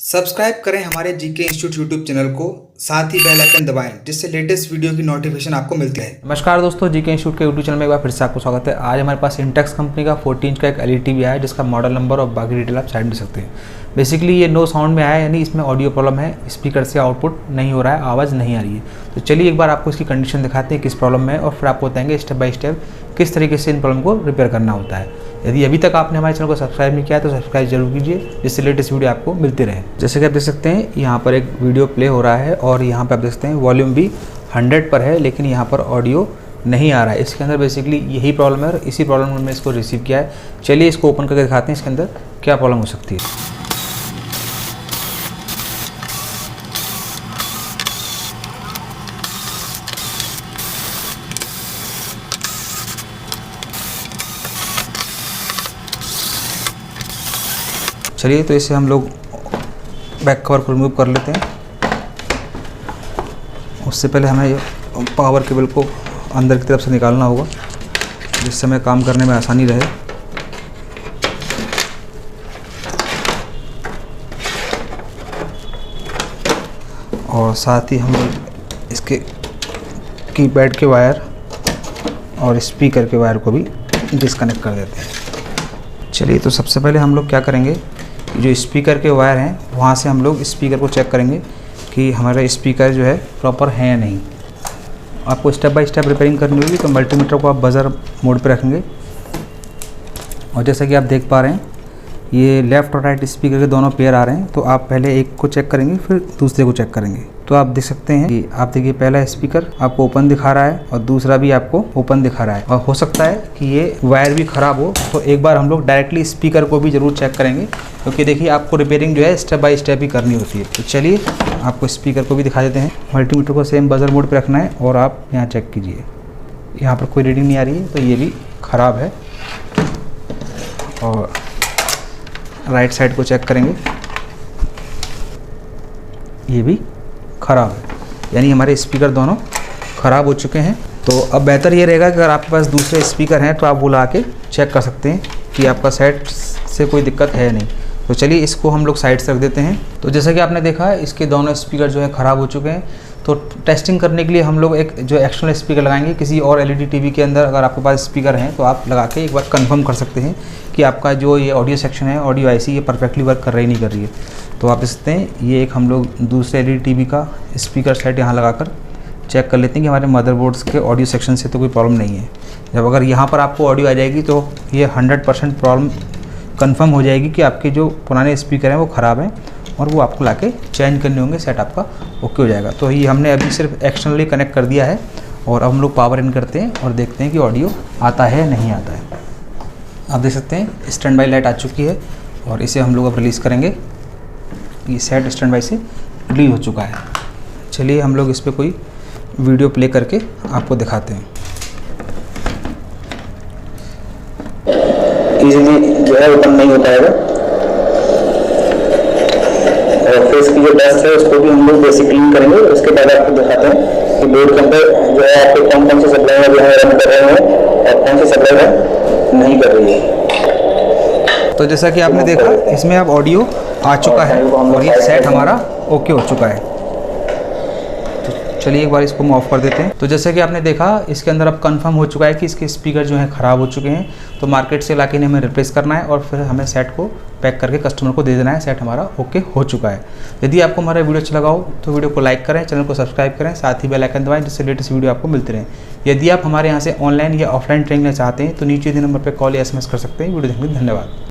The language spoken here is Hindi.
सब्सक्राइब करें हमारे जीके इंस्टीट्यूट यूट्यूब चैनल को, साथ ही बेल आइकन दबाएं जिससे लेटेस्ट वीडियो की नोटिफिकेशन आपको मिलती है। नमस्कार दोस्तों, जीके इंस्टीट्यूट के यूट्यूब चैनल में एक बार फिर से आपको स्वागत है। आज हमारे पास इंटेक्स कंपनी का 14 इंच का एक एलईडी टीवी आया है जिसका मॉडल नंबर और बाकी डिटेल आप साइड में देख सकते हैं। बेसिकली ये नो साउंड में आया है, यानी इसमें ऑडियो प्रॉब्लम है, स्पीकर से आउटपुट नहीं हो रहा है, आवाज़ नहीं आ रही है। तो चलिए एक बार आपको इसकी कंडीशन दिखाते हैं किस प्रॉब्लम में है और फिर आपको बताएंगे स्टेप बाय स्टेप किस तरीके से इन प्रॉब्लम को रिपेयर करना होता है। यदि अभी तक आपने हमारे चैनल को सब्सक्राइब नहीं किया है तो सब्सक्राइब जरूर कीजिए जिससे लेटेस्ट वीडियो आपको मिलते रहे। जैसे कि आप देख सकते हैं यहाँ पर एक वीडियो प्ले हो रहा है और यहाँ पर आप देख सकते हैं वॉल्यूम भी 100 पर है, लेकिन यहाँ पर ऑडियो नहीं आ रहा है। इसके अंदर बेसिकली यही प्रॉब्लम है और इसी प्रॉब्लम में मैंने इसको रिसीव किया है। चलिए इसको ओपन करके दिखाते हैं इसके अंदर क्या प्रॉब्लम हो सकती है। चलिए तो इसे हम लोग बैक कवर को रिमूव कर लेते हैं। उससे पहले हमें ये पावर केबल को अंदर की तरफ से निकालना होगा जिससे हमें काम करने में आसानी रहे। और साथ ही हम लोग इसके कीपैड के वायर और स्पीकर के वायर को भी डिस्कनेक्ट कर देते हैं। चलिए तो सबसे पहले हम लोग क्या करेंगे, जो स्पीकर के वायर हैं वहाँ से हम लोग स्पीकर को चेक करेंगे कि हमारा स्पीकर जो है प्रॉपर है या नहीं। आपको स्टेप बाय स्टेप रिपेयरिंग करनी होगी तो मल्टीमीटर को आप बजर मोड पे रखेंगे। और जैसा कि आप देख पा रहे हैं ये लेफ़्ट और राइट स्पीकर के दोनों पेयर आ रहे हैं, तो आप पहले एक को चेक करेंगे फिर दूसरे को चेक करेंगे। तो आप देख सकते हैं कि आप देखिए पहला स्पीकर आपको ओपन दिखा रहा है और दूसरा भी आपको ओपन दिखा रहा है। और हो सकता है कि ये वायर भी ख़राब हो, तो एक बार हम लोग डायरेक्टली स्पीकर को भी ज़रूर चेक करेंगे क्योंकि देखिए आपको रिपेयरिंग जो है स्टेप बाय स्टेप ही करनी होती है। तो चलिए आपको स्पीकर को भी दिखा देते हैं। मल्टीमीटर को सेम बजर मोड पर रखना है और आप यहाँ चेक कीजिए, यहाँ पर कोई रीडिंग नहीं आ रही है, तो ये भी ख़राब है। और राइट साइड को चेक करेंगे, ये भी ख़राब है, यानी हमारे स्पीकर दोनों ख़राब हो चुके हैं। तो अब बेहतर ये रहेगा कि अगर आपके पास दूसरे स्पीकर हैं तो आप बुला के चेक कर सकते हैं कि आपका सेट से कोई दिक्कत है नहीं। तो चलिए इसको हम लोग साइड से रख देते हैं। तो जैसा कि आपने देखा इसके दोनों स्पीकर जो है ख़राब हो चुके हैं। तो टेस्टिंग करने के लिए हम लोग एक जो एक्सटर्नल स्पीकर लगाएंगे। किसी और एलईडी टीवी के अंदर अगर आपके पास स्पीकर हैं तो आप लगा के एक बार कंफर्म कर सकते हैं कि आपका जो ये ऑडियो सेक्शन है, ऑडियो आईसी, ये परफेक्टली वर्क कर रही नहीं कर रही है। तो आप देख सकते हैं ये एक हम लोग दूसरे एलईडी टीवी का स्पीकर सेट यहाँ लगाकर चेक कर लेते हैं कि हमारे मदरबोर्ड्स के ऑडियो सेक्शन से तो कोई प्रॉब्लम नहीं है। जब अगर यहाँ पर आपको ऑडियो आ जाएगी तो ये 100% प्रॉब्लम कंफर्म हो जाएगी कि आपके जो पुराने स्पीकर हैं वो ख़राब हैं और वो आपको लाके चेंज करने होंगे, सेट आपका ओके हो जाएगा। तो ये हमने अभी सिर्फ एक्सटर्नली कनेक्ट कर दिया है और अब हम लोग पावर इन करते हैं और देखते हैं कि ऑडियो आता है नहीं आता है। आप देख सकते हैं स्टैंड बाई लाइट आ चुकी है और इसे हम लोग अब रिलीज़ करेंगे। ये सेट स्टैंड बाई से रिलीज हो चुका है। चलिए हम लोग इस पर कोई वीडियो प्ले करके आपको दिखाते हैं। इजीली जो है ओपन नहीं हो पाएगा और फेस की जो डस्ट है उसको भी हम लोग बेसिक क्लीन करेंगे। उसके बाद आपको दिखाते हैं कि बोर्ड के अंदर जो है आपके कौन कौन से सप्लाई जो है रन कर रहे हैं और कौन से सप्लाई नहीं कर रही है। तो जैसा कि आपने देखा इसमें अब ऑडियो आ चुका है और ये सेट हमारा ओके हो चुका है। चलिए एक बार इसको हम ऑफ कर देते हैं। तो जैसे कि आपने देखा इसके अंदर अब कंफर्म हो चुका है कि इसके स्पीकर जो हैं ख़राब हो चुके हैं। तो मार्केट से लाके हमें रिप्लेस करना है और फिर हमें सेट को पैक करके कस्टमर को दे देना है। सेट हमारा ओके हो चुका है। यदि आपको हमारा वीडियो अच्छा लगा हो तो वीडियो को लाइक करें, चैनल को सब्सक्राइब करें, साथ ही बेल आइकन दबाएं जिससे लेटेस्ट वीडियो आपको मिलते रहें। यदि आप हमारे यहाँ से ऑनलाइन या ऑफलाइन ट्रेनिंग लेना चाहते हैं तो नीचे दिए नंबर पर कॉल या SMS कर सकते हैं। वीडियो देखने के लिए धन्यवाद।